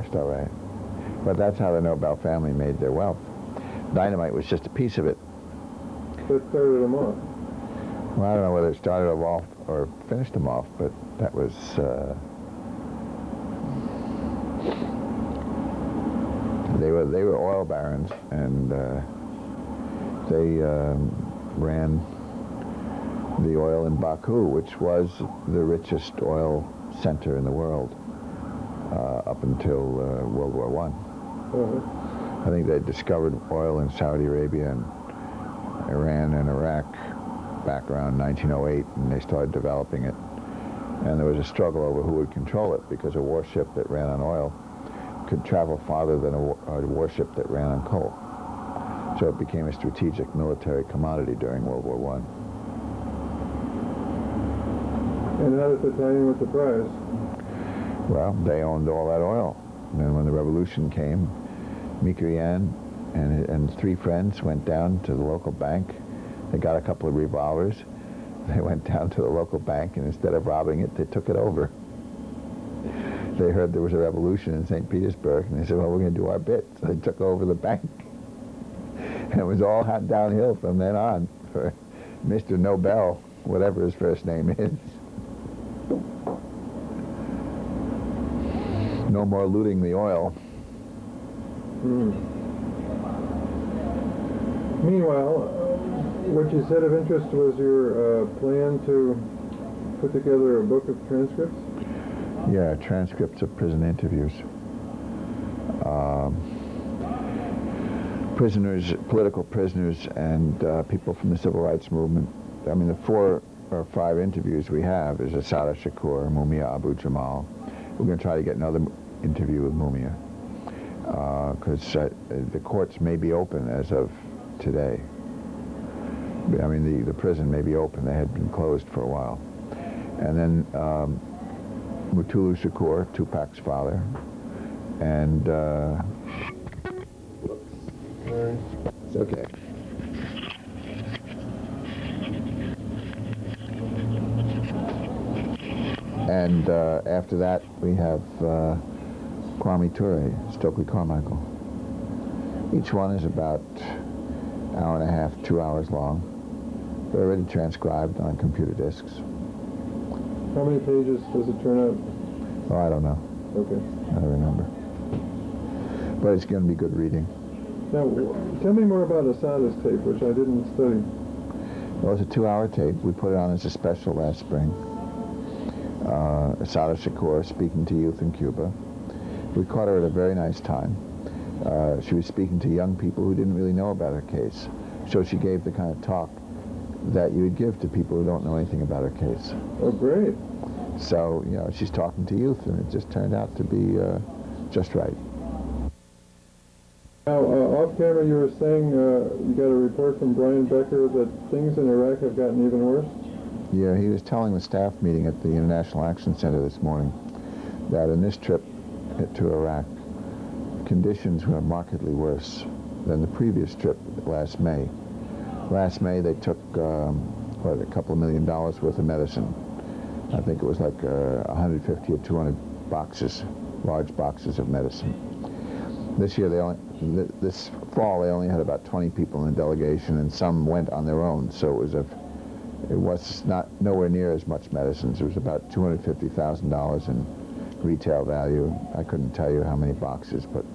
That's all right. But that's how the Nobel family made their wealth. Dynamite was just a piece of it. That started them off. Well, I don't know whether it started them off or finished them off, but that was... They were oil barons, and they ran the oil in Baku, which was the richest oil center in the world up until World War I. Uh-huh. I think they discovered oil in Saudi Arabia and Iran and Iraq back around 1908, and they started developing it. And there was a struggle over who would control it, because a warship that ran on oil could travel farther than a warship that ran on coal. So it became a strategic military commodity during World War I. And how did the Italian with the prize? Well, they owned all that oil. And then when the revolution came, Mikoyan and three friends went down to the local bank. They got a couple of revolvers. They went down to the local bank, and instead of robbing it, they took it over. They heard there was a revolution in St. Petersburg, and they said, well, we're going to do our bit. So they took over the bank. And it was all downhill from then on for Mr. Nobel, whatever his first name is. No more looting the oil. Meanwhile, what you said of interest was your plan to put together a book of transcripts? Yeah, transcripts of prison interviews. Prisoners, political prisoners, and people from the civil rights movement. I mean, the 4 or 5 interviews we have is Assata Shakur, Mumia Abu Jamal. We're going to try to get another interview with Mumia, because the courts may be open as of today. I mean, the prison may be open. They had been closed for a while. And then Mutulu Shakur, Tupac's father, and it's okay. And after that, we have Kwame Ture, Stokely Carmichael. Each one is about an hour and a half, 2 hours long. They're already transcribed on computer disks. How many pages does it turn out? Oh, I don't know. Okay. I don't remember. But it's going to be good reading. Now, tell me more about Assata's tape, which I didn't study. Well, it's a 2-hour tape. We put it on as a special last spring. Assata Shakur speaking to youth in Cuba. We caught her at a very nice time. She was speaking to young people who didn't really know about her case. So she gave the kind of talk that you would give to people who don't know anything about her case. Oh, great. So, you know, she's talking to youth, and it just turned out to be just right. Now, off camera, you were saying you got a report from Brian Becker that things in Iraq have gotten even worse? Yeah, he was telling the staff meeting at the International Action Center this morning that in this trip to Iraq, conditions were markedly worse than the previous trip last May. Last May, they took, a couple of $1 million worth of medicine. I think it was like 150 or 200 boxes, large boxes of medicine. This year, this fall, they only had about 20 people in the delegation, and some went on their own. So it was not nowhere near as much medicines. It was about $250,000 in retail value. I couldn't tell you how many boxes, but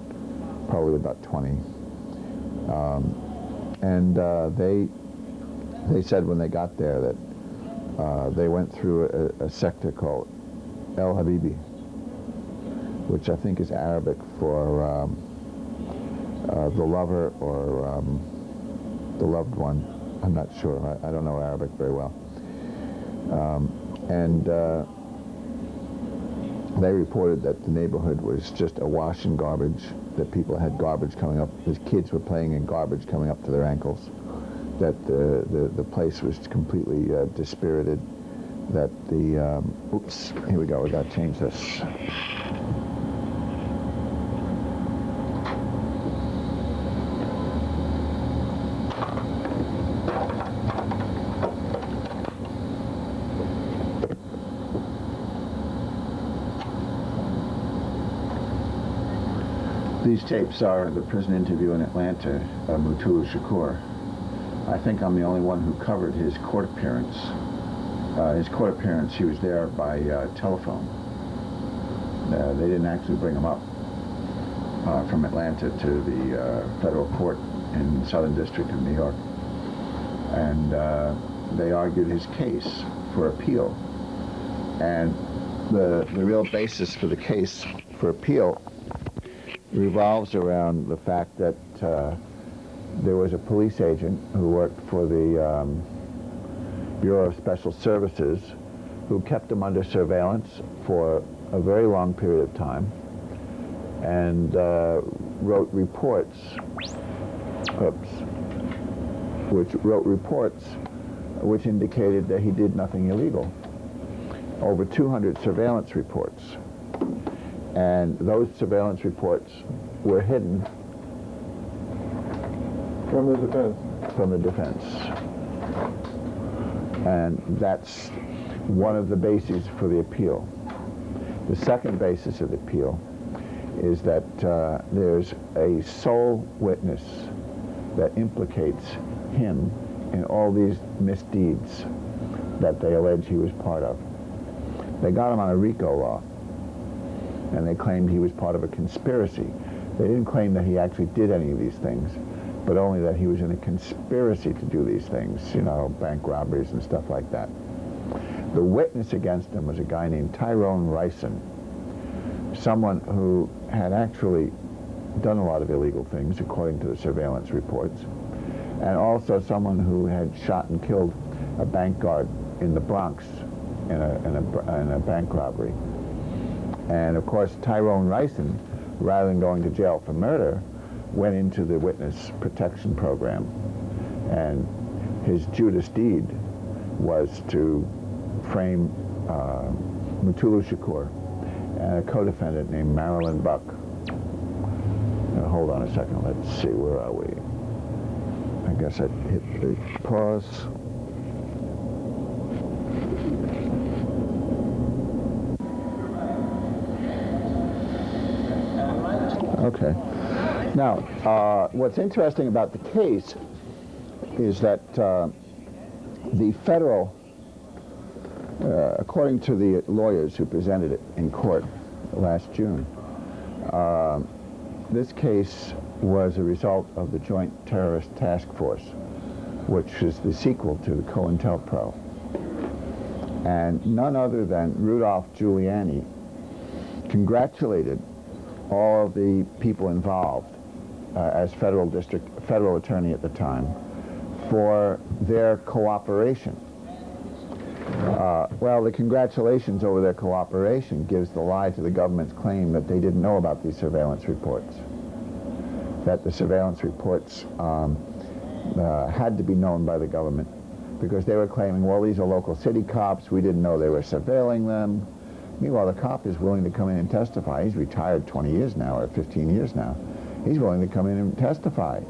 probably about 20. They said when they got there that they went through a sector called El Habibi, which I think is Arabic for the lover or the loved one. I'm not sure. I don't know Arabic very well. They reported that the neighborhood was just awash in garbage, that people had garbage coming up, his kids were playing in garbage coming up to their ankles, that the place was completely dispirited, that the, oops, here we go, we got to change this. These tapes are the prison interview in Atlanta of Mutulu Shakur. I think I'm the only one who covered his court appearance. He was there by telephone. They didn't actually bring him up from Atlanta to the federal court in the Southern District of New York. And they argued his case for appeal. And the real basis for the case for appeal revolves around the fact that there was a police agent who worked for the Bureau of Special Services who kept him under surveillance for a very long period of time and wrote reports which indicated that he did nothing illegal. Over 200 surveillance reports. And those surveillance reports were hidden from the defense. From the defense. And that's one of the bases for the appeal. The second basis of the appeal is that there's a sole witness that implicates him in all these misdeeds that they allege he was part of. They got him on a RICO law, and they claimed he was part of a conspiracy. They didn't claim that he actually did any of these things, but only that he was in a conspiracy to do these things, bank robberies and stuff like that. The witness against him was a guy named Tyrone Ryson, someone who had actually done a lot of illegal things, according to the surveillance reports, and also someone who had shot and killed a bank guard in the Bronx in a bank robbery. And of course, Tyrone Ryson, rather than going to jail for murder, went into the witness protection program. And his Judas deed was to frame Mutulu Shakur and a co-defendant named Marilyn Buck. Now, hold on a second, let's see, where are we? I guess I hit the pause. Okay. Now, what's interesting about the case is that the federal, according to the lawyers who presented it in court last June, this case was a result of the Joint Terrorist Task Force, which is the sequel to the COINTELPRO. And none other than Rudolph Giuliani congratulated all of the people involved as federal attorney at the time for their cooperation. Well, the congratulations over their cooperation gives the lie to the government's claim that they didn't know about these surveillance reports, that the surveillance reports had to be known by the government because they were claiming, well, these are local city cops, we didn't know they were surveilling them. Meanwhile, the cop is willing to come in and testify. He's retired 20 years now, or 15 years now. He's willing to come in and testify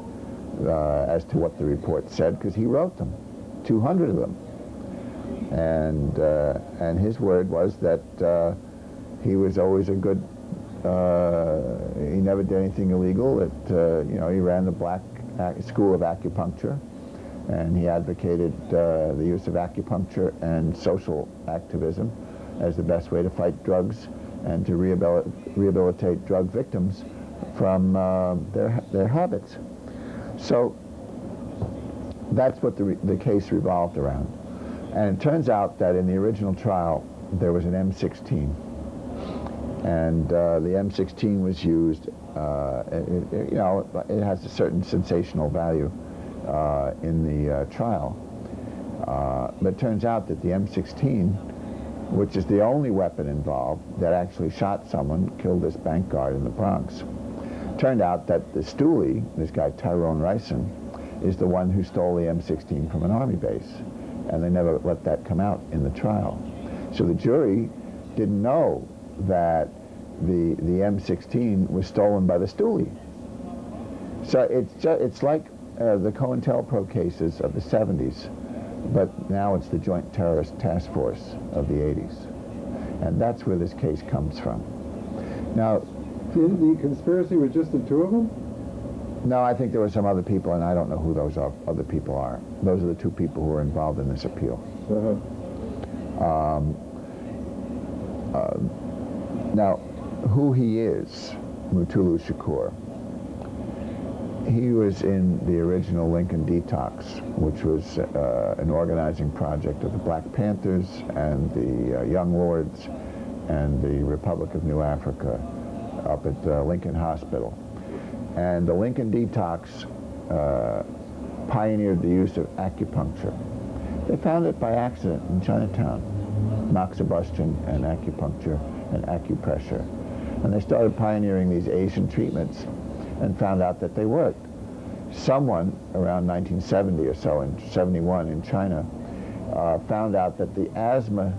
as to what the report said, because he wrote them, 200 of them. And his word was that he was always a good, he never did anything illegal, that, he ran the Black School of Acupuncture, and he advocated the use of acupuncture and social activism as the best way to fight drugs and to rehabilitate drug victims from their habits. So that's what the case revolved around. And it turns out that in the original trial there was an M16, and the M16 was used. It has a certain sensational value in the trial, but it turns out that the M16, which is the only weapon involved that actually shot someone, killed this bank guard in the Bronx. Turned out that the stoolie, this guy Tyrone Ryson, is the one who stole the M16 from an army base, and they never let that come out in the trial. So the jury didn't know that the M16 was stolen by the stoolie. So it's like the COINTELPRO cases of the 70s, but now it's the Joint Terrorist Task Force of the 80s. And that's where this case comes from. Now, The conspiracy was just the two of them? No, I think there were some other people, and I don't know who those other people are. Those are the two people who were involved in this appeal. Now, who he is, Mutulu Shakur, he was in the original Lincoln Detox, which was an organizing project of the Black Panthers and the Young Lords and the Republic of New Africa up at Lincoln Hospital. And the Lincoln Detox pioneered the use of acupuncture. They found it by accident in Chinatown, moxibustion and acupuncture and acupressure. And they started pioneering these Asian treatments and found out that they worked. Someone around 1970 or so, in 71 in China, found out that the asthma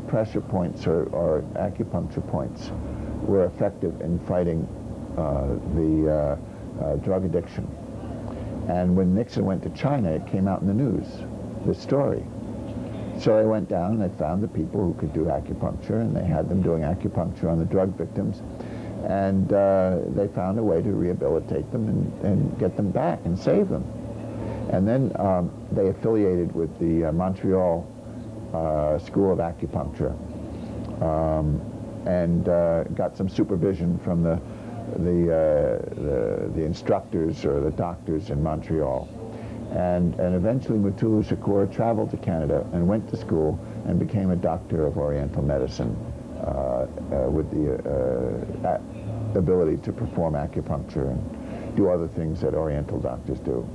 pressure points or acupuncture points were effective in fighting the drug addiction. And when Nixon went to China, it came out in the news, this story. So they went down and they found the people who could do acupuncture, and they had them doing acupuncture on the drug victims, and they found a way to rehabilitate them and get them back and save them. And then they affiliated with the Montreal School of Acupuncture and got some supervision from the instructors or the doctors in Montreal. And eventually Mutulu Shakur traveled to Canada and went to school and became a doctor of Oriental medicine with the ability to perform acupuncture and do other things that Oriental doctors do.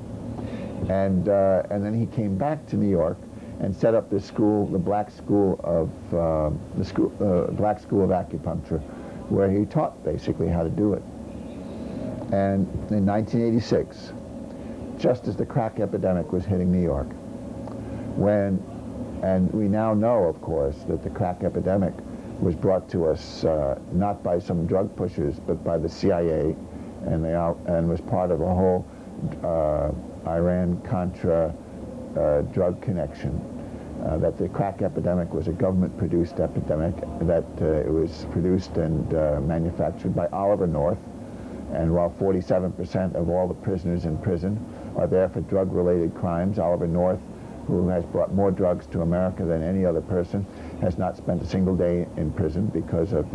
And then he came back to New York and set up this school, the Black School of Black School of Acupuncture, where he taught basically how to do it. And in 1986, just as the crack epidemic was hitting New York, and we now know, of course, that the crack epidemic was brought to us not by some drug pushers, but by the CIA, and was part of a whole Iran-Contra drug connection. That the crack epidemic was a government-produced epidemic, that it was produced and manufactured by Oliver North, and while 47% of all the prisoners in prison are there for drug-related crimes, Oliver North, who has brought more drugs to America than any other person, has not spent a single day in prison because of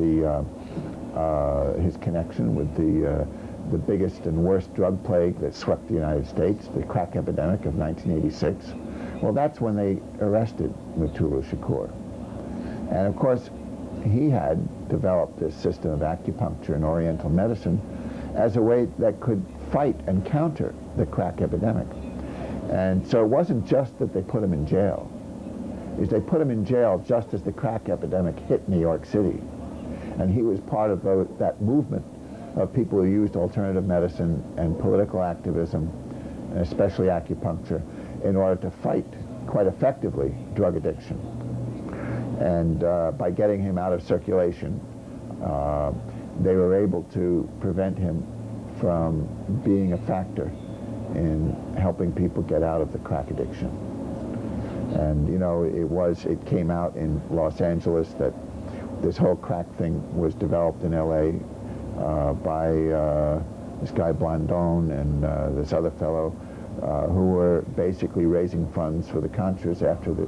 his connection with the biggest and worst drug plague that swept the United States, the crack epidemic of 1986. Well, that's when they arrested Mutulu Shakur. And of course, he had developed this system of acupuncture and Oriental medicine as a way that could fight and counter the crack epidemic. And so it wasn't just that they put him in jail. They put him in jail just as the crack epidemic hit New York City. And he was part of that movement of people who used alternative medicine and political activism, and especially acupuncture, in order to fight quite effectively drug addiction. And by getting him out of circulation, they were able to prevent him from being a factor in helping people get out of the crack addiction. And you know, it came out in Los Angeles that this whole crack thing was developed in LA by this guy Blandone and this other fellow who were basically raising funds for the Contras after the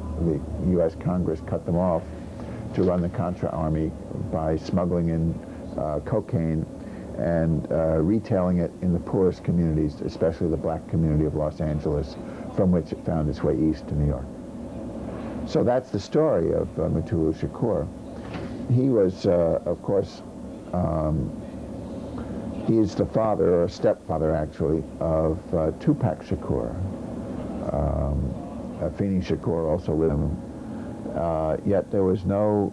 U.S. Congress cut them off to run the Contra army by smuggling in cocaine and retailing it in the poorest communities, especially the black community of Los Angeles, from which it found its way east to New York. So that's the story of Mutulu Shakur. He was, of course, he is the father, or stepfather actually, of Tupac Shakur. Afeni Shakur also lived with him. Yet there was no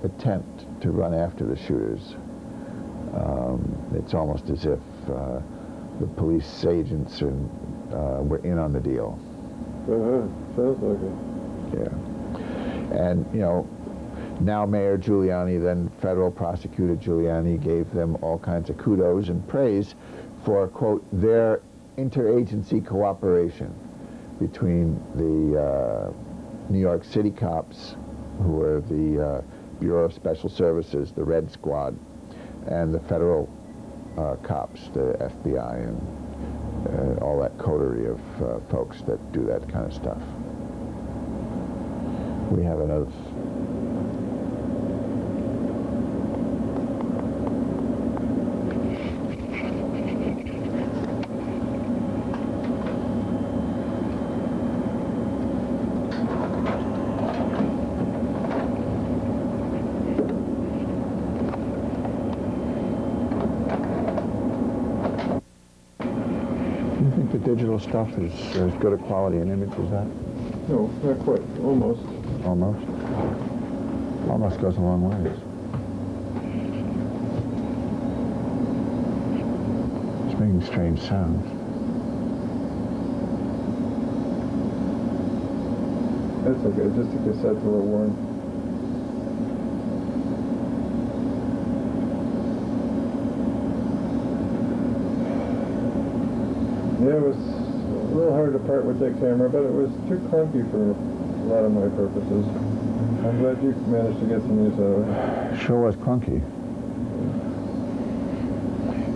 attempt to run after the shooters. It's almost as if the police agents were in on the deal. Sounds like it. Yeah. And, you know, now Mayor Giuliani, then federal prosecutor Giuliani, gave them all kinds of kudos and praise for, quote, their interagency cooperation between the New York City cops, who were the Bureau of Special Services, the Red Squad, and the federal cops, the FBI, and all that coterie of folks that do that kind of stuff. We have another. The digital stuff is as good a quality an image as that? No, not quite. Almost. Almost? Almost goes a long ways. It's making strange sounds. That's okay. Just the cassette's a little worn. Yeah, it was a little hard to part with that camera, but it was too clunky for a lot of my purposes. I'm glad you managed to get some use out of it. Sure was clunky.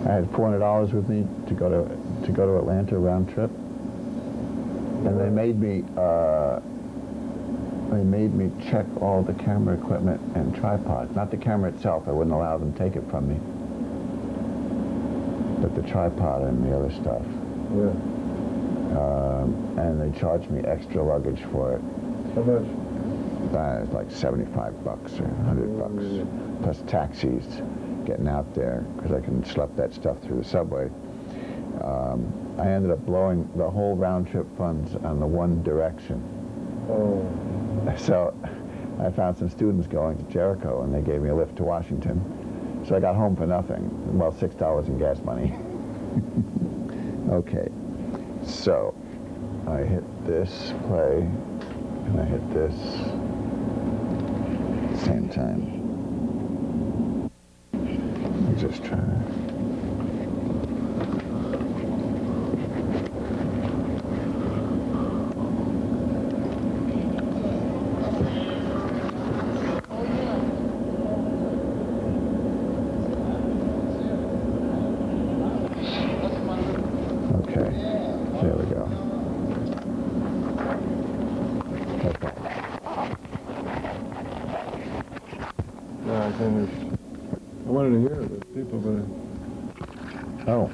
I had $400 with me to go to Atlanta round trip, and they made me check all the camera equipment and tripods. Not the camera itself. I wouldn't allow them to take it from me, but the tripod and the other stuff. Yeah. And they charged me extra luggage for it. How much? It's like $75 or $100, plus taxis getting out there, because I can schlep that stuff through the subway. I ended up blowing the whole round trip funds on the one direction. Oh. So I found some students going to Jericho, and they gave me a lift to Washington. So I got home for nothing. Well, $6 in gas money. Okay, so I hit this play, and I hit this at the same time. I'm just trying to... There we go. Okay. Yeah, I wanted to hear the people, but... Oh.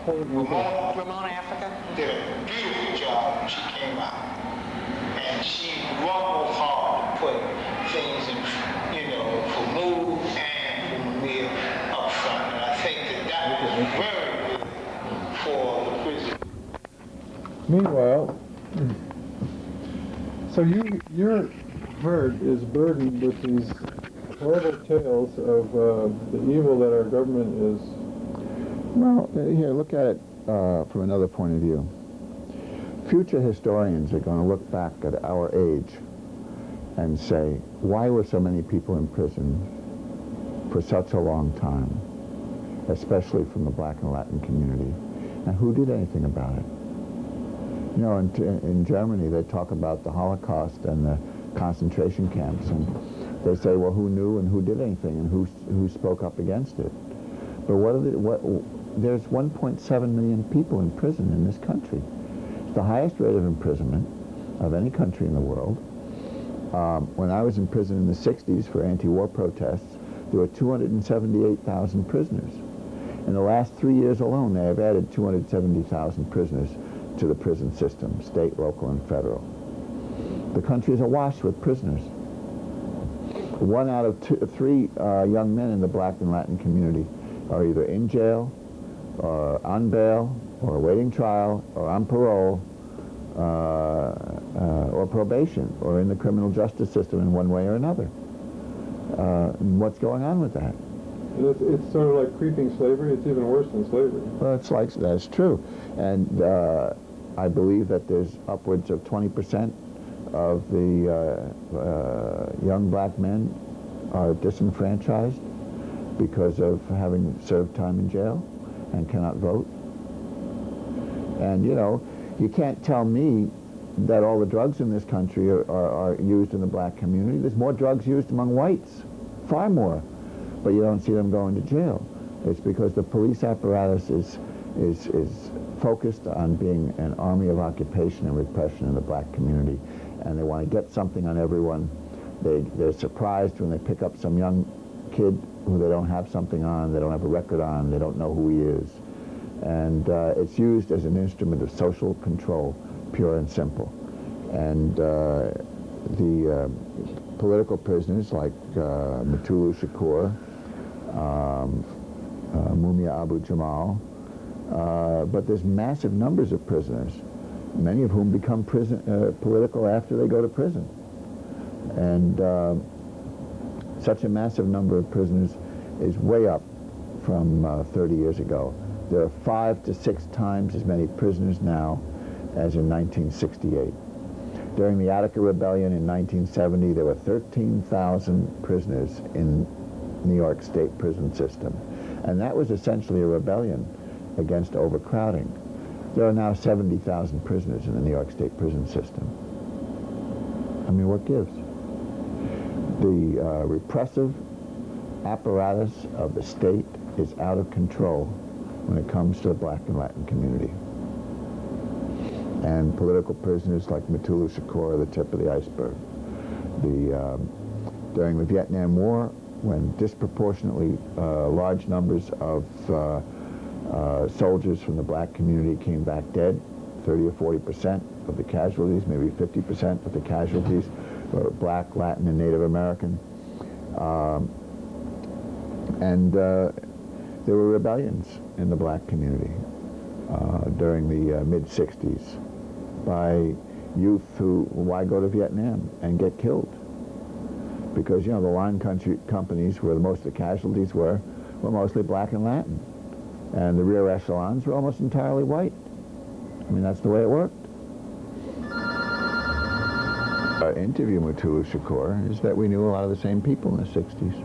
Ramona, Africa, did a beautiful job when she came out. And she rumbled hard to put things in, for mood and for Mamiya up front. And I think that was very good for the prison. Meanwhile, so your heart is burdened with these horrible tales of the evil that our government is. Well, here, look at it from another point of view. Future historians are going to look back at our age and say, why were so many people in prison for such a long time, especially from the black and Latin community, and who did anything about it? You know, in Germany, they talk about the Holocaust and the concentration camps, and they say, well, who knew and who did anything, and who spoke up against it? But there's 1.7 million people in prison in this country. It's the highest rate of imprisonment of any country in the world. When I was in prison in the 60s for anti-war protests, there were 278,000 prisoners. In the last 3 years alone, they have added 270,000 prisoners to the prison system, state, local, and federal. The country is awash with prisoners. 1 out of 3 young men in the black and Latin community are either in jail, or on bail, or awaiting trial, or on parole, or probation, or in the criminal justice system in one way or another. What's going on with that? It's sort of like creeping slavery. It's even worse than slavery. Well, it's like, that's true. And I believe that there's upwards of 20% of the young black men are disenfranchised. because of having served time in jail and cannot vote. And, you know, you can't tell me that all the drugs in this country are used in the black community. There's more drugs used among whites, far more, but you don't see them going to jail. It's because the police apparatus is focused on being an army of occupation and repression in the black community, and they want to get something on everyone. They're surprised when they pick up some young kid who they don't have something on, they don't have a record on, they don't know who he is. And it's used as an instrument of social control, pure and simple. And the political prisoners like Mutulu Shakur, Mumia Abu-Jamal, but there's massive numbers of prisoners, many of whom become political after they go to prison. And such a massive number of prisoners is way up from 30 years ago. There are 5 to 6 times as many prisoners now as in 1968. During the Attica Rebellion in 1970, there were 13,000 prisoners in New York State prison system. And that was essentially a rebellion against overcrowding. There are now 70,000 prisoners in the New York State prison system. I mean, what gives? The repressive apparatus of the state is out of control when it comes to the black and Latin community. And political prisoners like Mutulu Shakur are the tip of the iceberg. During the Vietnam War, when disproportionately large numbers of soldiers from the black community came back dead, 30 or 40% of the casualties, maybe 50% of the casualties were black, Latin, and Native American. There were rebellions in the black community during the mid-60s by youth who, why go to Vietnam and get killed? Because, you know, the line companies where most of the casualties were mostly black and Latin. And the rear echelons were almost entirely white. I mean, that's the way it worked. Our interview with Mutulu Shakur is that we knew a lot of the same people in the 60s.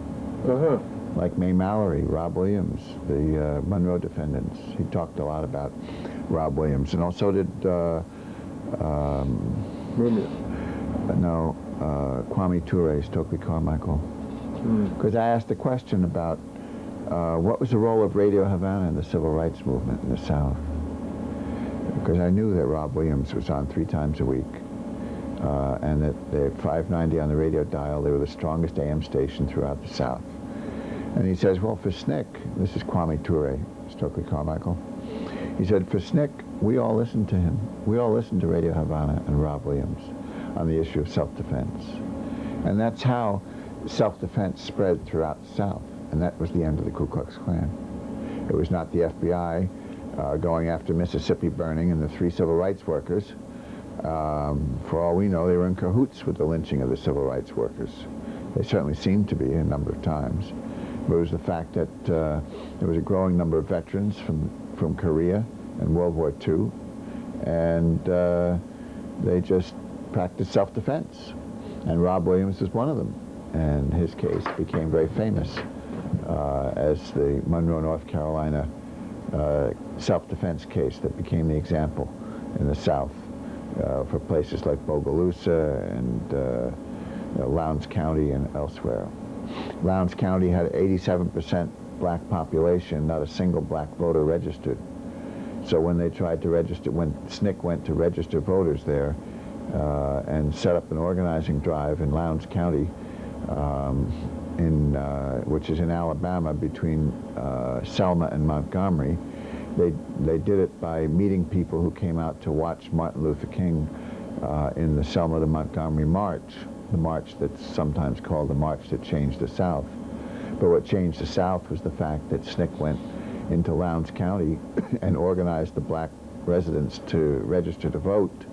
Like May Mallory, Rob Williams, the Monroe defendants. He talked a lot about Rob Williams. And also did Kwame Ture, Stokely Carmichael. Because I asked the question about what was the role of Radio Havana in the civil rights movement in the South? Because I knew that Rob Williams was on 3 times a week, and that at 590 on the radio dial, they were the strongest AM station throughout the South. And he says, well, for SNCC, this is Kwame Ture, Stokely Carmichael, he said, for SNCC, we all listened to him. We all listened to Radio Havana and Rob Williams on the issue of self-defense. And that's how self-defense spread throughout the South. And that was the end of the Ku Klux Klan. It was not the FBI going after Mississippi burning and the 3 civil rights workers. For all we know, they were in cahoots with the lynching of the civil rights workers. They certainly seemed to be a number of times. But it was the fact that there was a growing number of veterans from Korea and World War II, and they just practiced self-defense. And Rob Williams was one of them. And his case became very famous as the Monroe, North Carolina self-defense case that became the example in the South for places like Bogalusa and Lowndes County and elsewhere. Lowndes County had 87% black population, not a single black voter registered. So when they tried to register, when SNCC went to register voters there and set up an organizing drive in Lowndes County, which is in Alabama between Selma and Montgomery, they did it by meeting people who came out to watch Martin Luther King in the Selma to Montgomery March, the march that's sometimes called the march that changed the South. But what changed the South was the fact that SNCC went into Lowndes County and organized the black residents to register to vote.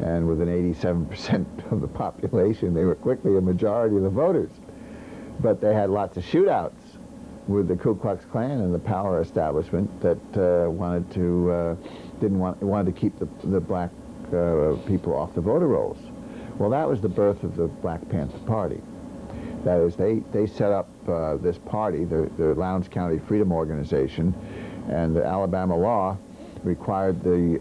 And with an 87% of the population, they were quickly a majority of the voters. But they had lots of shootouts with the Ku Klux Klan and the power establishment that wanted to keep the black people off the voter rolls. Well, that was the birth of the Black Panther Party. That is, they set up this party, the Lowndes County Freedom Organization, and the Alabama law required the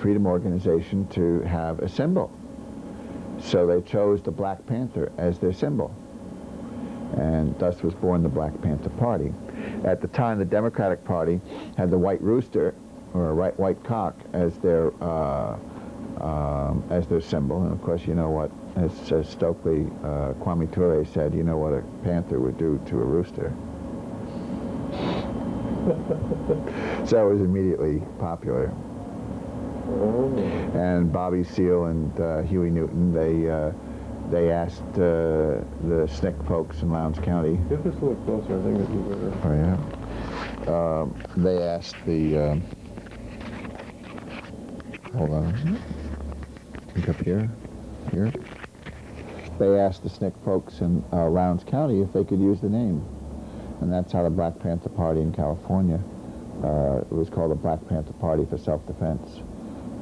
Freedom Organization to have a symbol. So they chose the Black Panther as their symbol. And thus was born the Black Panther Party. At the time, the Democratic Party had the white rooster, or a white cock, as their symbol. And of course, you know what, as Stokely, Kwame Ture said, you know what a panther would do to a rooster. So it was immediately popular. And Bobby Seale and Huey Newton, they asked the SNCC folks in Lowndes County. Get this a little closer, I think it'd be better. Oh, yeah. They asked the, hold on, look up here. They asked the SNCC folks in Lowndes County if they could use the name. And that's how the Black Panther Party in California, it was called the Black Panther Party for Self-Defense,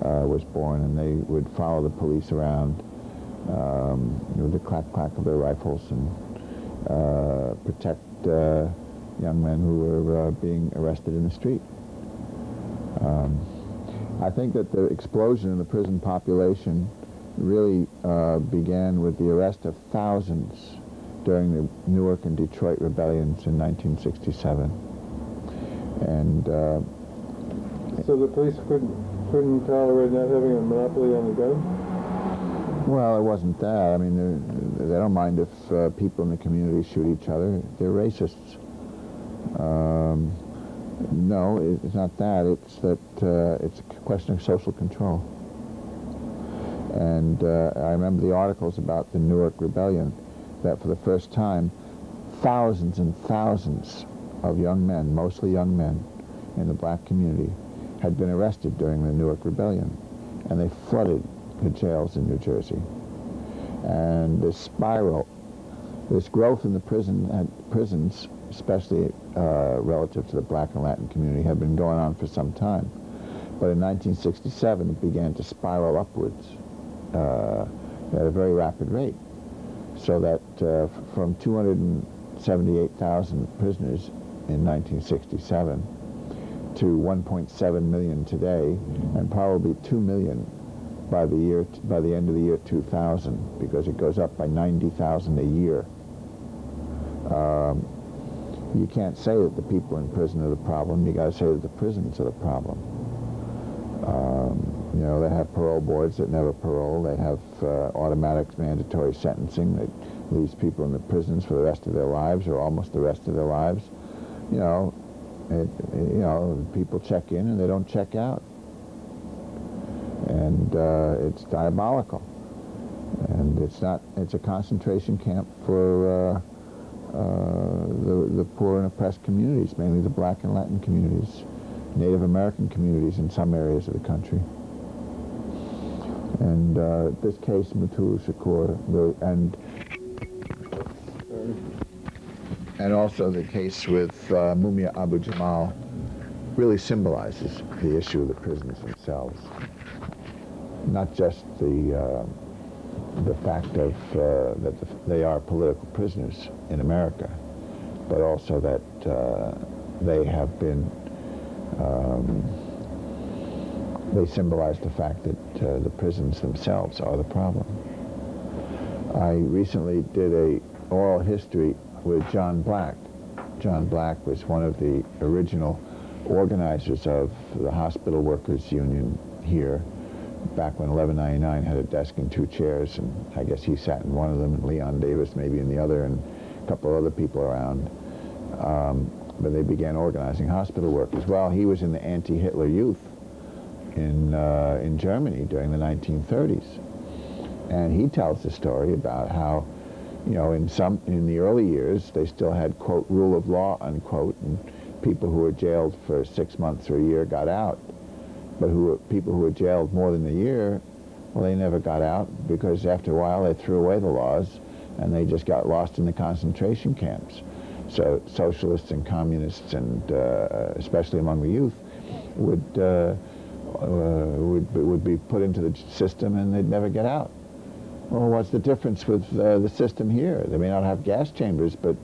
was born. And they would follow the police around with the clack-clack of their rifles and protect young men who were being arrested in the street. I think that the explosion in the prison population really began with the arrest of thousands during the Newark and Detroit rebellions in 1967. And so the police couldn't tolerate not having a monopoly on the guns? well, it wasn't that. I mean, they don't mind if people in the community shoot each other. They're racists. No, it's not that. It's that it's a question of social control. And I remember the articles about the Newark Rebellion, that for the first time, thousands and thousands of young men, mostly young men in the black community, had been arrested during the Newark Rebellion. And they flooded the jails in New Jersey. And this spiral, this growth in the prisons, especially relative to the black and Latin community, had been going on for some time. But in 1967, it began to spiral upwards at a very rapid rate. So that from 278,000 prisoners in 1967 to 1.7 million today, and probably 2 million by the end of the year 2000, because it goes up by 90,000 a year. You can't say that the people in prison are the problem. You got to say that the prisons are the problem. You know, they have parole boards that never parole. They have automatic mandatory sentencing that leaves people in the prisons for the rest of their lives, or almost the rest of their lives. You know, people check in and they don't check out, and it's diabolical. And it's a concentration camp for the poor and oppressed communities, mainly the black and Latin communities, Native American communities in some areas of the country. And this case, Mutulu Shakur, and also the case with Mumia Abu Jamal, really symbolizes the issue of the prisons themselves. Not just the fact of that they are political prisoners in America, but also that they have been, they symbolize the fact that the prisons themselves are the problem. I recently did a oral history with John Black. John Black was one of the original organizers of the Hospital Workers Union here, back when 1199 had a desk and two chairs, and I guess he sat in one of them, and Leon Davis maybe in the other, and a couple of other people around. But they began organizing hospital workers. Well, he was in the anti-Hitler youth in Germany during the 1930s. And he tells the story about how, you know, in the early years, they still had, quote, rule of law, unquote, and people who were jailed for 6 months or a year got out. But people who were jailed more than a year, well, they never got out, because after a while they threw away the laws and they just got lost in the concentration camps. So socialists and communists, and especially among the youth, would be put into the system and they'd never get out. Well, what's the difference with the system here? They may not have gas chambers, but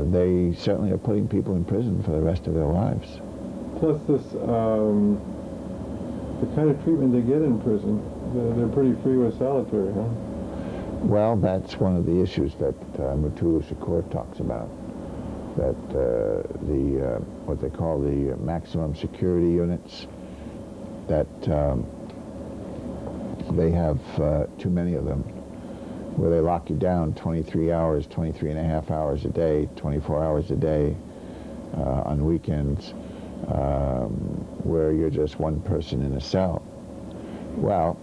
they certainly are putting people in prison for the rest of their lives. Plus this, the kind of treatment they get in prison, they're pretty free with solitary, huh? Well, that's one of the issues that Mutulu Shakur talks about. That what they call the maximum security units, that they have too many of them, where they lock you down 23 hours, 23 and a half hours a day, 24 hours a day, on weekends, where you're just one person in a cell. Well,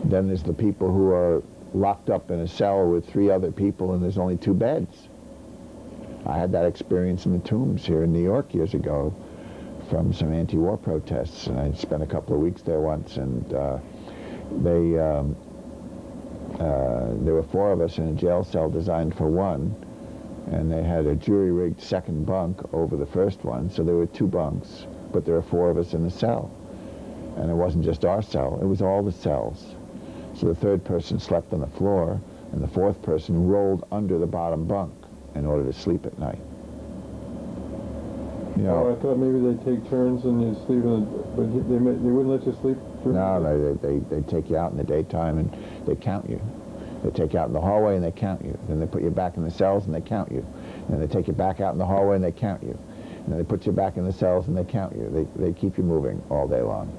then there's the people who are locked up in a cell with 3 other people and there's only 2 beds. I had that experience in the Tombs here in New York years ago from some anti-war protests, and I spent a couple of weeks there once, and there were 4 of us in a jail cell designed for 1, and they had a jury-rigged second bunk over the first one, so there were 2 bunks, but there were 4 of us in the cell. And it wasn't just our cell, it was all the cells. So the 3rd person slept on the floor, and the 4th person rolled under the bottom bunk in order to sleep at night. You know, Oh, I thought maybe they'd take turns and you sleep in but they wouldn't let you sleep through? no, they take you out in the daytime and they count you. They take you out in the hallway and they count you. Then they put you back in the cells and they count you. And they take you back out in the hallway and they count you. And then they put you back in the cells and they count you. They keep you moving all day long.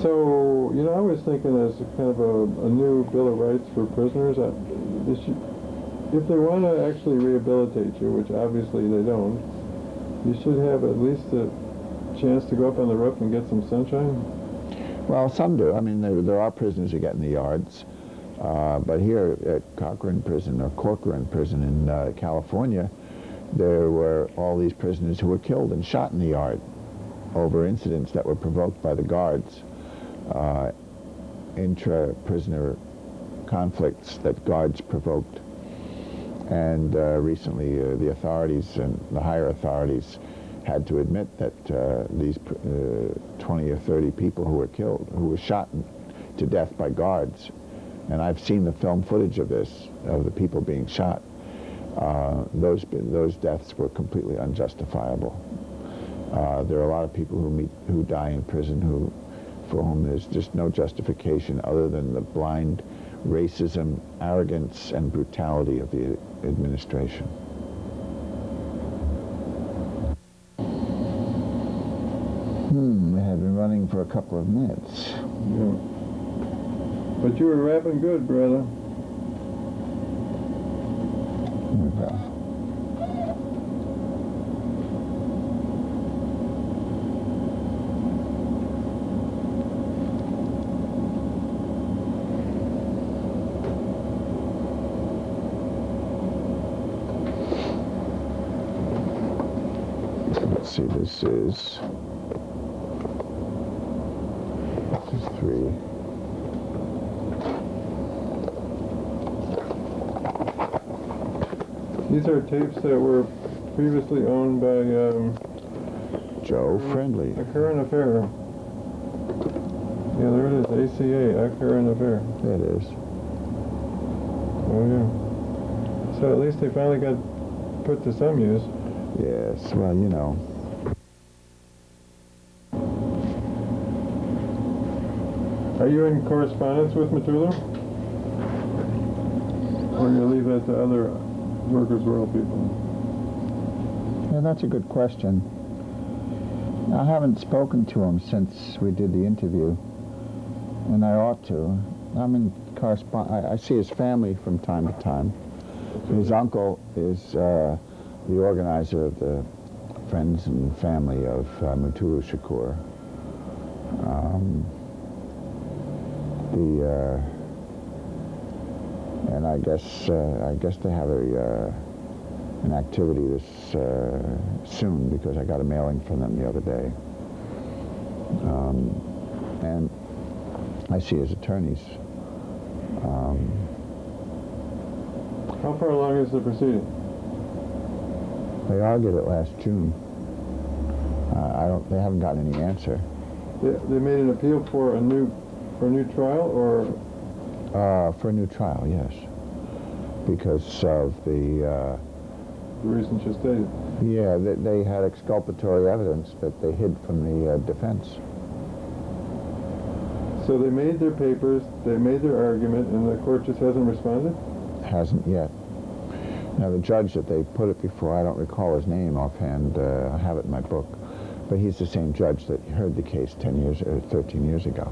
So, you know, I was thinking as a kind of a new Bill of Rights for prisoners, if they want to actually rehabilitate you, which obviously they don't, you should have at least a chance to go up on the roof and get some sunshine. Well, some do. I mean, there are prisoners who get in the yards. But here at Corcoran Prison in California, there were all these prisoners who were killed and shot in the yard over incidents that were provoked by the guards, intra-prisoner conflicts that guards provoked. And recently the authorities and the higher authorities had to admit that these 20 or 30 people who were killed, who were shot to death by guards, and I've seen the film footage of this, of the people being shot, those deaths were completely unjustifiable. There are a lot of people who die in prison for whom there's just no justification other than the blind racism, arrogance, and brutality of the administration. They had been running for a couple of minutes. Yeah. But you were rapping good, brother. Here we go. Let's see, this is 3. These are tapes that were previously owned by Joe Friendly. A Current Affair. Yeah, there it is, ACA, A Current Affair. There it is. Oh, yeah. So at least they finally got put to some use. Yes, well, you know. Are you in correspondence with Mutulu? Or you leave that to other Workers' World people? Yeah, that's a good question. I haven't spoken to him since we did the interview, and I ought to. I'm in correspondence. I see his family from time to time. His uncle is the organizer of the Friends and Family of Mutulu Shakur. And I guess they have an activity this soon, because I got a mailing from them the other day. And I see his attorneys. How far along is the proceeding? They argued it last June. They haven't gotten any answer. They made an appeal for a new trial, or For a new trial, yes, because of the reasons you stated. yeah, they had exculpatory evidence that they hid from the defense. So they made their papers, they made their argument, and the court just hasn't responded? Hasn't yet. Now, the judge that they put it before, I don't recall his name offhand. I have it in my book, but he's the same judge that heard the case 10 years or 13 years ago.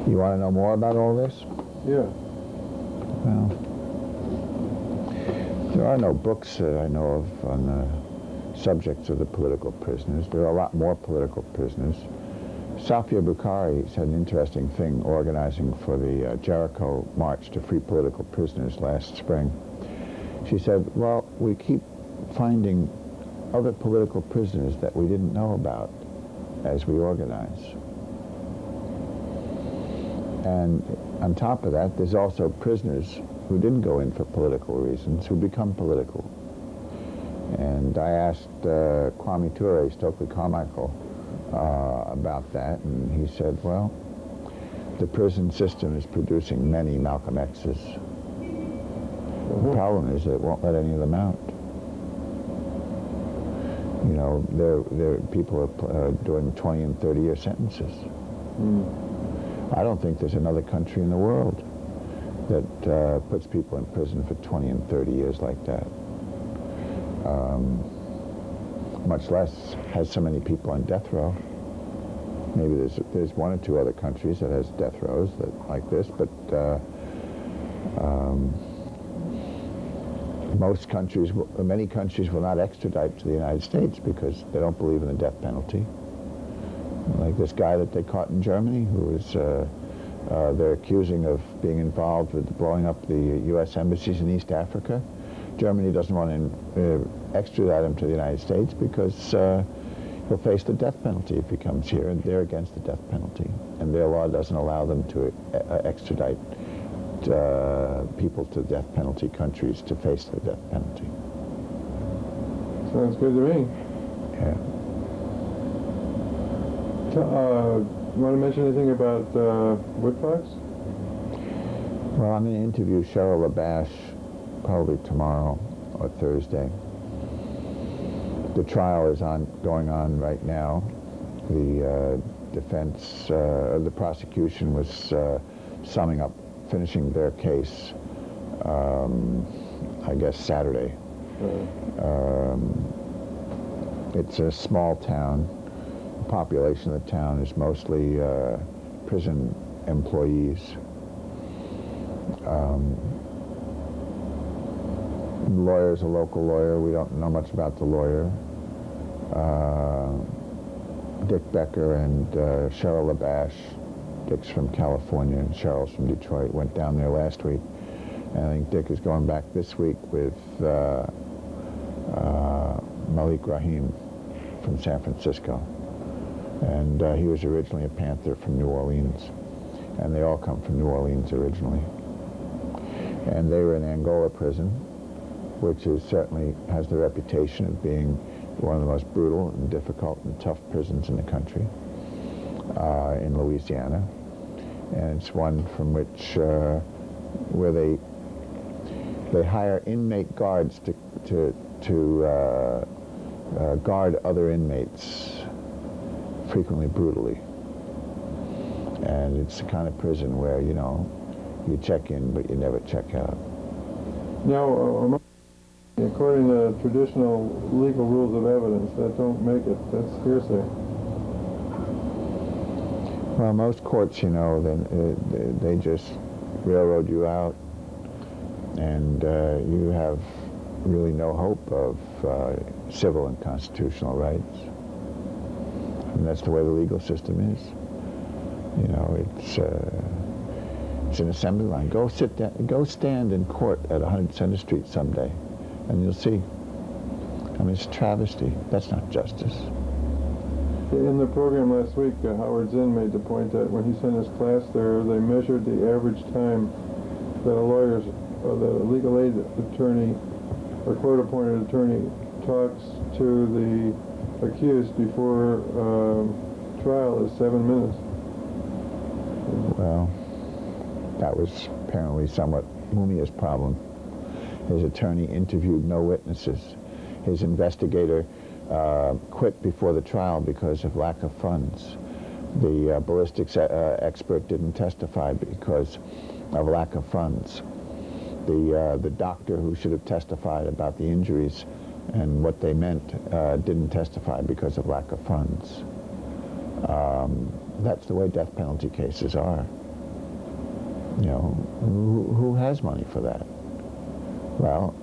You want to know more about all this? Yeah. Well, there are no books that I know of on the subjects of the political prisoners. There are a lot more political prisoners. Safia Bukhari had an interesting thing organizing for the Jericho March to Free Political Prisoners last spring. She said, well, we keep finding other political prisoners that we didn't know about as we organize. And on top of that, there's also prisoners who didn't go in for political reasons, who become political. And I asked Kwame Ture, Stokely Carmichael, about that, and he said, well, the prison system is producing many Malcolm X's. The problem is that it won't let any of them out. You know, people are doing 20 and 30-year sentences. I don't think there's another country in the world that puts people in prison for 20 and 30 years like that. Much less has so many people on death row. Maybe there's one or two other countries that has death rows like this, but many countries will not extradite to the United States because they don't believe in the death penalty. Like this guy that they caught in Germany, who was they're accusing of being involved with blowing up the U.S. embassies in East Africa. Germany doesn't want to extradite him to the United States because he'll face the death penalty if he comes here, and they're against the death penalty. And their law doesn't allow them to extradite people to death penalty countries to face the death penalty. Sounds good to me. Yeah. You want to mention anything about Woodfox? Well, I'm going to interview Cheryl LaBash probably tomorrow or Thursday. The trial is going on right now. The defense, the prosecution was finishing their case, I guess Saturday. It's a small town. The population of the town is mostly prison employees. The lawyer's a local lawyer. We don't know much about the lawyer. Dick Becker and Cheryl LaBash. Dick's from California and Cheryl's from Detroit. Went down there last week. And I think Dick is going back this week with Malik Rahim from San Francisco. And he was originally a Panther from New Orleans. And they all come from New Orleans originally. And they were in Angola prison, which certainly has the reputation of being one of the most brutal and difficult and tough prisons in the country, in Louisiana. And it's one from which, where they hire inmate guards to guard other inmates, frequently brutally. And it's the kind of prison where, you know, you check in, but you never check out. Now, according to traditional legal rules of evidence, that don't make it. That's hearsay. Well, most courts, you know, they just railroad you out, and you have really no hope of civil and constitutional rights. And that's the way the legal system is. You know, it's an assembly line. Go stand in court at 100 Center Street someday, and you'll see. I mean, it's a travesty. That's not justice. In the program last week, Howard Zinn made the point that when he sent his class there, they measured the average time that a legal aid attorney or court-appointed attorney talks to the accused before trial is 7 minutes. Well, that was apparently somewhat Mumia's problem. His attorney interviewed no witnesses. His investigator quit before the trial because of lack of funds. The ballistics expert didn't testify because of lack of funds. The doctor who should have testified about the injuries and what they meant didn't testify because of lack of funds. That's the way death penalty cases are. You know, who has money for that? Well,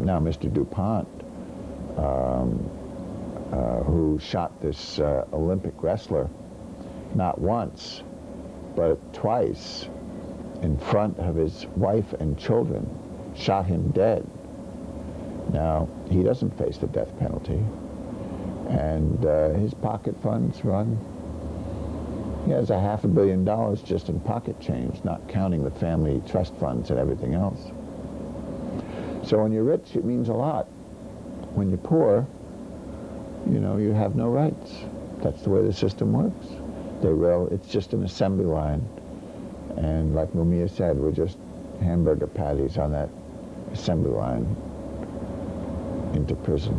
now Mr. DuPont, who shot this Olympic wrestler not once, but twice in front of his wife and children, shot him dead. Now, he doesn't face the death penalty, and his pocket funds run. He has $500 million just in pocket change, not counting the family trust funds and everything else. So when you're rich, it means a lot. When you're poor, you know, you have no rights. That's the way the system works. It's just an assembly line. And like Mumia said, we're just hamburger patties on that assembly line into prison.